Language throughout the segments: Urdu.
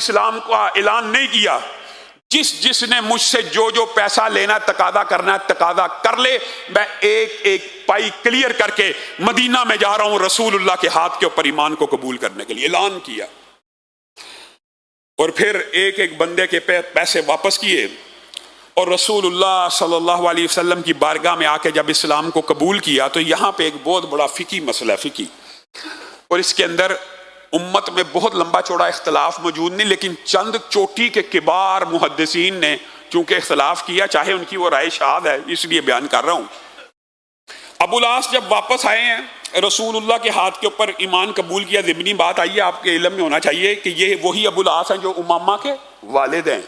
اسلام کا اعلان نہیں کیا، جس نے مجھ سے جو پیسہ لینا تقاضا کرنا ہے تقاضا کر لے، میں ایک ایک پائی کلیئر کر کے مدینہ میں جا رہا ہوں رسول اللہ کے ہاتھ کے اوپر ایمان کو قبول کرنے کے لیے، اعلان کیا۔ اور پھر ایک ایک بندے کے پیسے واپس کیے، اور رسول اللہ صلی اللہ علیہ وسلم کی بارگاہ میں آ کے جب اسلام کو قبول کیا تو یہاں پہ ایک بہت بڑا فقہی مسئلہ ہے، فقہی، اور اس کے اندر امت میں بہت لمبا چوڑا اختلاف موجود نہیں، لیکن چند چوٹی کے کبار محدثین نے چونکہ اختلاف کیا، چاہے ان کی وہ رائے شاذ ہے اس لیے بیان کر رہا ہوں۔ ابو العاص جب واپس آئے ہیں، رسول اللہ کے ہاتھ کے اوپر ایمان قبول کیا، ضمنی بات آئی ہے آپ کے علم میں ہونا چاہیے کہ یہ وہی ابو العاص ہیں جو امامہ کے والد ہیں،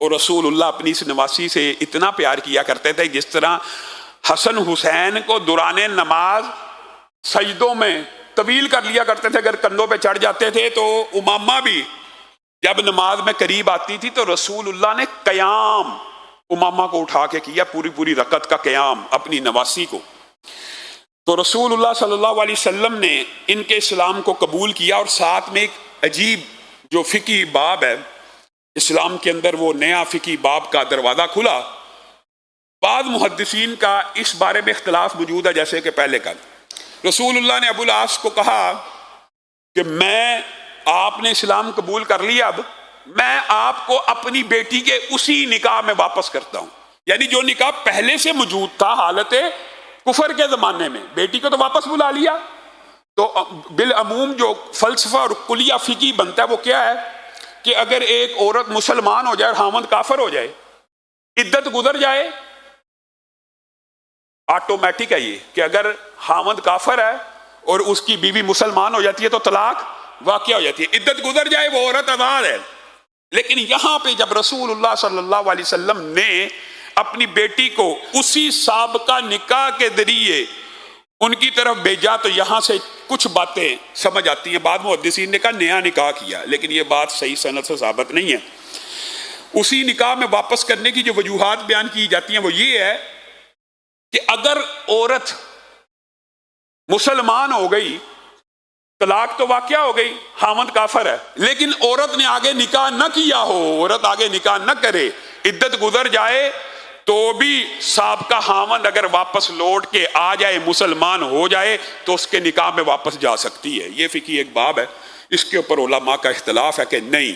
اور رسول اللہ اپنی اس نواسی سے اتنا پیار کیا کرتے تھے جس طرح حسن حسین کو دوران نماز سجدوں میں طویل کر لیا کرتے تھے، اگر کندھوں پہ چڑھ جاتے تھے تو امامہ بھی جب نماز میں قریب آتی تھی تو رسول اللہ نے قیام امامہ کو اٹھا کے کیا، پوری رکعت کا قیام اپنی نواسی کو۔ تو رسول اللہ صلی اللہ علیہ وسلم نے ان کے اسلام کو قبول کیا، اور ساتھ میں ایک عجیب جو فقہی باب ہے اسلام کے اندر، وہ نیا فقہی باب کا دروازہ کھلا۔ بعض محدثین کا اس بارے میں اختلاف موجود ہے، جیسے کہ پہلے کا رسول اللہ نے ابو العاص کو کہا کہ آپ نے اسلام قبول کر لیا، اب میں آپ کو اپنی بیٹی کے اسی نکاح میں واپس کرتا ہوں، یعنی جو نکاح پہلے سے موجود تھا حالت کفر کے زمانے میں، بیٹی کو تو واپس بلا لیا۔ تو بالعموم جو فلسفہ اور کلیہ فقہی بنتا ہے وہ کیا ہے کہ اگر ایک عورت مسلمان ہو جائے اور خاوند کافر ہو جائے، عدت گزر جائے، آٹومیٹک ہے یہ کہ اگر خاوند کافر ہے اور اس کی بیوی مسلمان ہو جاتی ہے تو طلاق واقع ہو جاتی ہے، عدت گزر جائے وہ عورت آزاد ہے۔ لیکن یہاں پہ جب رسول اللہ صلی اللہ علیہ وسلم نے اپنی بیٹی کو اسی سابقہ نکاح کے ذریعے ان کی طرف بھیجا تو یہاں سے کچھ باتیں سمجھ آتی ہیں۔ بعد محدثین نے کہا نیا نکاح کیا، لیکن یہ بات صحیح سند سے ثابت نہیں ہے۔ اسی نکاح میں واپس کرنے کی جو وجوہات بیان کی جاتی ہیں وہ یہ ہے کہ اگر عورت مسلمان ہو گئی، طلاق تو واقع ہو گئی، خاوند کافر ہے، لیکن عورت نے آگے نکاح نہ کیا ہو، عورت آگے نکاح نہ کرے، عدت گزر جائے، تو بھی سابقہ خاوند اگر واپس لوٹ کے آ جائے، مسلمان ہو جائے، تو اس کے نکاح میں واپس جا سکتی ہے۔ یہ فقہی ایک باب ہے، اس کے اوپر علماء کا اختلاف ہے کہ نہیں،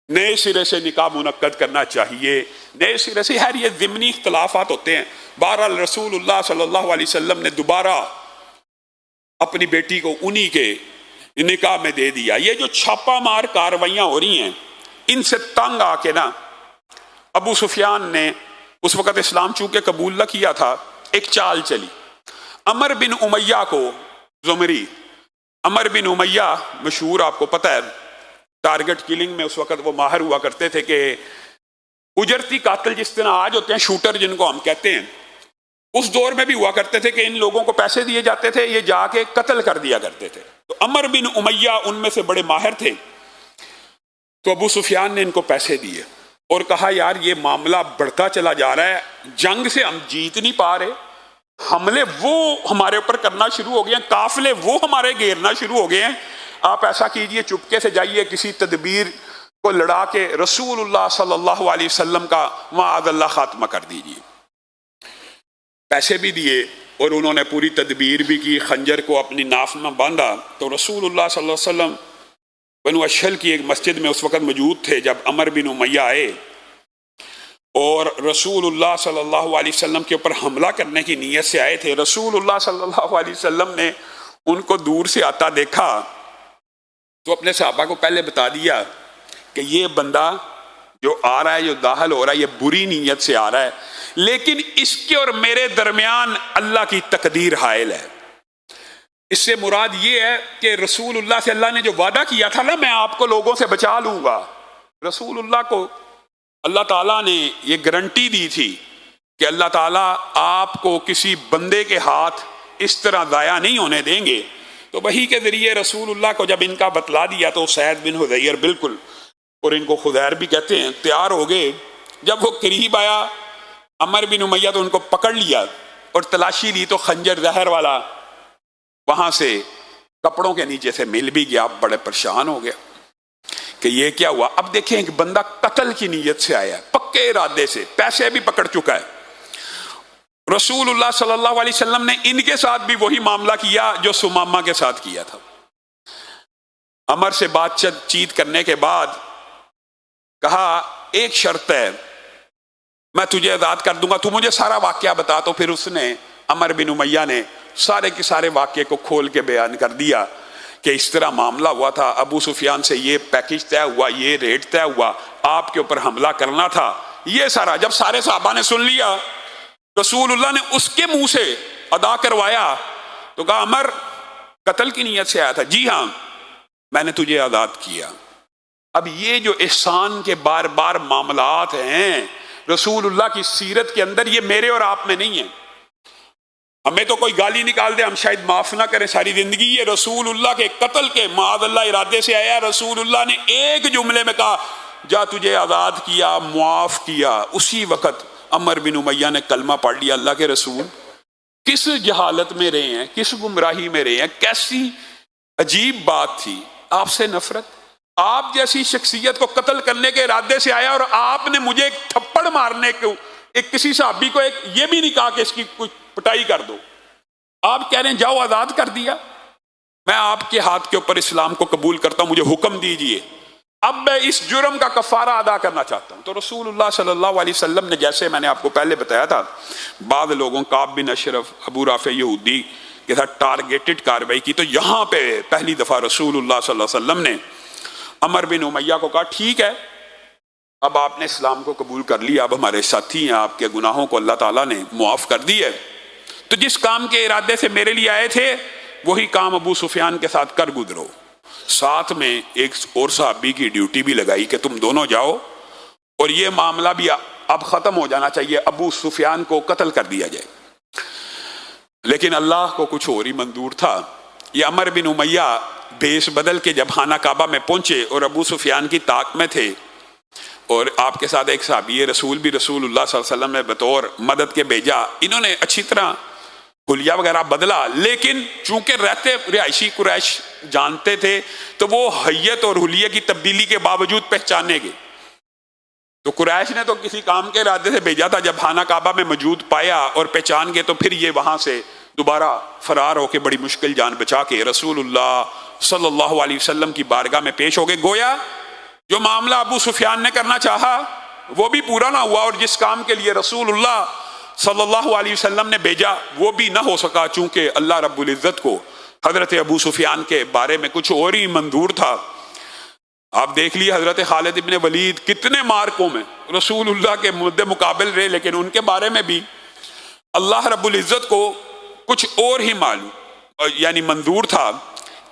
نئے سرے سے نکاح منعقد کرنا چاہیے، نئے سرے سے، ہر یہ ضمنی اختلافات ہوتے ہیں۔ بہرحال رسول اللہ صلی اللہ علیہ وسلم نے دوبارہ اپنی بیٹی کو انہی کے نکاح میں دے دیا۔ یہ جو چھاپا مار کاروائیاں ہو رہی ہیں، ان سے تنگ آ کے نا ابو سفیان نے اس وقت اسلام چونکہ قبول نہ کیا تھا، ایک چال چلی، عمر بن امیہ کو زمری، عمر بن امیہ مشہور آپ کو پتہ ہے، ٹارگٹ کلنگ میں اس وقت وہ ماہر ہوا کرتے تھے کہ اجرتی قاتل جس طرح آج ہوتے ہیں، شوٹر جن کو ہم کہتے ہیں، اس دور میں بھی ہوا کرتے تھے کہ ان لوگوں کو پیسے دیے جاتے تھے، یہ جا کے قتل کر دیا کرتے تھے۔ تو عمر بن امیہ ان میں سے بڑے ماہر تھے، تو ابو سفیان نے ان کو پیسے دیے اور کہا یار یہ معاملہ بڑھتا چلا جا رہا ہے، جنگ سے ہم جیت نہیں پا رہے، حملے وہ ہمارے اوپر کرنا شروع ہو گئے ہیں، قافلے وہ ہمارے گھیرنا شروع ہو گئے ہیں، آپ ایسا کیجئے چپکے سے جائیے کسی تدبیر کو لڑا کے رسول اللہ صلی اللہ علیہ وسلم کا معاذ اللہ خاتمہ کر دیجئے۔ پیسے بھی دیے اور انہوں نے پوری تدبیر بھی کی، خنجر کو اپنی ناف میں باندھا۔ تو رسول اللہ صلی اللہ علیہ وسلم بنو اشہل کی ایک مسجد میں اس وقت موجود تھے جب عمر بن امیہ آئے اور رسول اللہ صلی اللہ علیہ وسلم کے اوپر حملہ کرنے کی نیت سے آئے تھے۔ رسول اللہ صلی اللہ علیہ وسلم نے ان کو دور سے آتا دیکھا تو اپنے صحابہ کو پہلے بتا دیا کہ یہ بندہ جو آ رہا ہے، جو داخل ہو رہا ہے، یہ بری نیت سے آ رہا ہے، لیکن اس کے اور میرے درمیان اللہ کی تقدیر حائل ہے۔ اس سے مراد یہ ہے کہ رسول اللہ سے اللہ نے جو وعدہ کیا تھا نا میں آپ کو لوگوں سے بچا لوں گا، رسول اللہ کو اللہ تعالیٰ نے یہ گارنٹی دی تھی کہ اللہ تعالیٰ آپ کو کسی بندے کے ہاتھ اس طرح ضائع نہیں ہونے دیں گے۔ تو وحی کے ذریعے رسول اللہ کو جب ان کا بتلا دیا تو سعید بن حضیر بالکل، اور ان کو خضیر بھی کہتے ہیں، تیار ہو گئے۔ جب وہ قریب آیا عمر بن امیہ تو ان کو پکڑ لیا اور تلاشی لی تو خنجر زہر والا وہاں سے کپڑوں کے نیچے سے مل بھی گیا۔ بڑے پریشان ہو گیا کہ یہ کیا ہوا؟ اب دیکھیں ایک بندہ قتل کی نیت سے آیا ہے، پکے ارادے سے، پیسے بھی پکڑ چکا ہے۔ رسول اللہ صلی اللہ علیہ وسلم نے ان کے ساتھ بھی وہی معاملہ کیا جو سمامہ کے ساتھ کیا تھا۔ عمر سے بات چیت کرنے کے بعد کہا ایک شرط ہے، میں تجھے آزاد کر دوں گا، تو مجھے سارا واقعہ بتا۔ تو پھر اس نے، عمر بن امیہ نے سارے کے سارے واقعے کو کھول کے بیان کر دیا کہ اس طرح معاملہ ہوا تھا، ابو سفیان سے یہ پیکج طے ہوا، یہ ریٹ طے ہوا، آپ کے اوپر حملہ کرنا تھا، یہ سارا۔ جب سارے صحابہ نے سن لیا، رسول اللہ نے اس کے منہ سے ادا کروایا تو کہا عمر قتل کی نیت سے آیا تھا؟ جی ہاں، میں نے تجھے آزاد کیا۔ اب یہ جو احسان کے بار بار معاملات ہیں رسول اللہ کی سیرت کے اندر، یہ میرے اور آپ میں نہیں ہیں۔ ہمیں تو کوئی گالی نکال دے ہم شاید معاف نہ کریں ساری زندگی، یہ رسول اللہ کے قتل کے معاذ اللہ ارادے سے آیا۔ رسول اللہ نے ایک جملے میں کہا جا تجھے آزاد کیا، معاف کیا۔ اسی وقت عمر بن امیہ نے کلمہ پڑھ لیا۔ اللہ کے رسول کس جہالت میں رہے ہیں، کس گمراہی میں رہے ہیں، کیسی عجیب بات تھی، آپ سے نفرت، آپ جیسی شخصیت کو قتل کرنے کے ارادے سے آیا اور آپ نے مجھے ایک تھپڑ مارنے کو، ایک کسی صحابی کو ایک یہ بھی نہیں کہا کہ اس کی کوئی پٹائی کر دو، آپ کہہ رہے ہیں جاؤ آزاد کر دیا۔ میں آپ کے ہاتھ کے اوپر اسلام کو قبول کرتا ہوں، مجھے حکم دیجئے، اب میں اس جرم کا کفارہ ادا کرنا چاہتا ہوں۔ تو رسول اللہ صلی اللہ علیہ وسلم نے، جیسے میں نے آپ کو پہلے بتایا تھا، بعض لوگوں کعب بن اشرف، ابو رافع یہودی کے ساتھ ٹارگیٹڈ کارروائی کی، تو یہاں پہ پہلی دفعہ رسول اللہ صلی اللہ علیہ وسلم نے عمر بن امیہ کو کہا ٹھیک ہے، اب آپ نے اسلام کو قبول کر لیا، اب ہمارے ساتھی ہیں، آپ کے گناہوں کو اللہ تعالیٰ نے معاف کر دی ہے، تو جس کام کے ارادے سے میرے لیے آئے تھے وہی کام ابو سفیان کے ساتھ کر گزرو۔ ساتھ میں ایک اور صحابی کی ڈیوٹی بھی لگائی کہ تم دونوں جاؤ اور یہ معاملہ بھی اب ختم ہو جانا چاہیے، ابو سفیان کو قتل کر دیا جائے۔ لیکن اللہ کو کچھ اور ہی منظور تھا۔ یہ عمر بن امیہ بھیس بدل کے جب خانہ کعبہ میں پہنچے اور ابو سفیان کی طاق میں تھے اور آپ کے ساتھ ایک صحابی رسول بھی رسول اللہ صلی اللہ علیہ وسلم نے بطور مدد کے بھیجا، انہوں نے اچھی طرح حلیہ وغیرہ بدلا، لیکن چونکہ رہتے رہائشی قریش جانتے تھے تو وہ حیت اور حلیے کی تبدیلی کے باوجود پہچانے گے، تو قریش نے تو کسی کام کے ارادے سے بھیجا تھا، جب خانہ کعبہ میں موجود پایا اور پہچان گئے تو پھر یہ وہاں سے دوبارہ فرار ہو کے بڑی مشکل جان بچا کے رسول اللہ صلی اللہ علیہ وسلم کی بارگاہ میں پیش ہو گئے۔ گویا جو معاملہ ابو سفیان نے کرنا چاہا وہ بھی پورا نہ ہوا، اور جس کام کے لیے رسول اللہ صلی اللہ علیہ وسلم نے بھیجا وہ بھی نہ ہو سکا، چونکہ اللہ رب العزت کو حضرت ابو سفیان کے بارے میں کچھ اور ہی منظور تھا۔ آپ دیکھ لیے حضرت خالد ابن ولید کتنے مارکوں میں رسول اللہ کے مد مقابل رہے، لیکن ان کے بارے میں بھی اللہ رب العزت کو کچھ اور ہی معلوم یعنی منظور تھا۔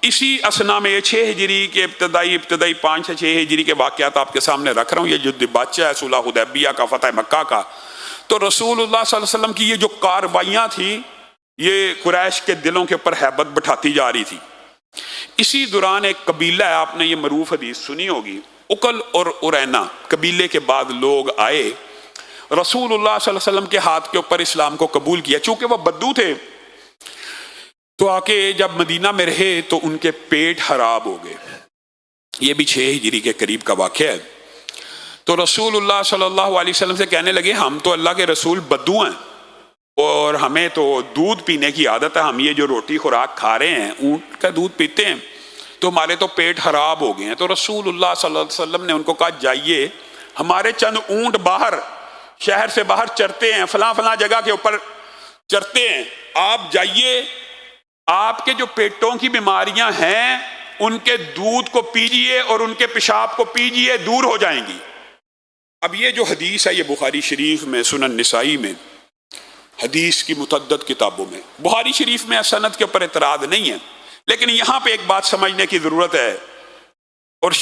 اسی اسنا میں یہ 6 ہجری کے ابتدائی 5 سے 6 ہجری کے واقعات آپ کے سامنے رکھ رہا ہوں۔ یہ جو دباچہ ہے صلح حدیبیہ کا، فتح مکہ کا، تو رسول اللہ صلی اللہ علیہ وسلم کی یہ جو کاروائیاں تھیں یہ قریش کے دلوں کے اوپر ہیبت بٹھاتی جا رہی تھی۔ اسی دوران ایک قبیلہ ہے، آپ نے یہ معروف حدیث سنی ہوگی، اکل اور ارینا قبیلے کے بعد لوگ آئے، رسول اللہ صلی اللہ علیہ وسلم کے ہاتھ کے اوپر اسلام کو قبول کیا، چونکہ وہ بدو تھے تو آ کے جب مدینہ میں رہے تو ان کے پیٹ خراب ہو گئے۔ یہ بھی 6 ہجری کے قریب کا واقعہ ہے۔ تو رسول اللہ صلی اللہ علیہ وسلم سے کہنے لگے ہم تو اللہ کے رسول بدو ہیں اور ہمیں تو دودھ پینے کی عادت ہے، ہم یہ جو روٹی خوراک کھا رہے ہیں اونٹ کا دودھ پیتے ہیں تو ہمارے تو پیٹ خراب ہو گئے ہیں۔ تو رسول اللہ صلی اللہ علیہ وسلم نے ان کو کہا جائیے، ہمارے چند اونٹ باہر شہر سے باہر چرتے ہیں، فلاں فلاں جگہ کے اوپر چرتے ہیں، آپ جائیے، آپ کے جو پیٹوں کی بیماریاں ہیں ان کے دودھ کو پیجئے اور ان کے پیشاب کو پیجئے، دور ہو جائیں گی۔ اب یہ جو حدیث ہے یہ بخاری شریف میں، سنن نسائی میں، حدیث کی متعدد کتابوں میں، بخاری شریف میں سند کے اوپر اعتراض نہیں ہے، لیکن یہاں پہ ایک بات سمجھنے کی ضرورت ہے اور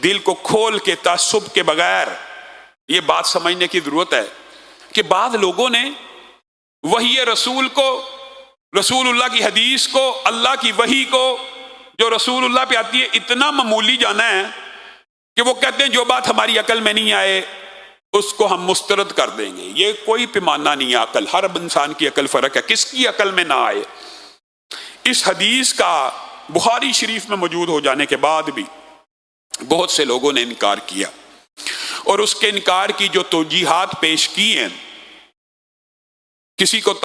دل کو کھول کے تعصب کے بغیر یہ بات سمجھنے کی ضرورت ہے کہ بعض لوگوں نے وحی رسول کو، رسول اللہ کی حدیث کو، اللہ کی وحی کو جو رسول اللہ پہ آتی ہے اتنا معمولی جانا ہے کہ وہ کہتے ہیں جو بات ہماری عقل میں نہیں آئے اس کو ہم مسترد کر دیں گے۔ یہ کوئی پیمانہ نہیں ہے عقل، ہر انسان کی عقل فرق ہے، کس کی عقل میں نہ آئے۔ اس حدیث کا بخاری شریف میں موجود ہو جانے کے بعد بھی بہت سے لوگوں نے انکار کیا، اور اس کے انکار کی جو توجیحات پیش کی ہیں، کسی کو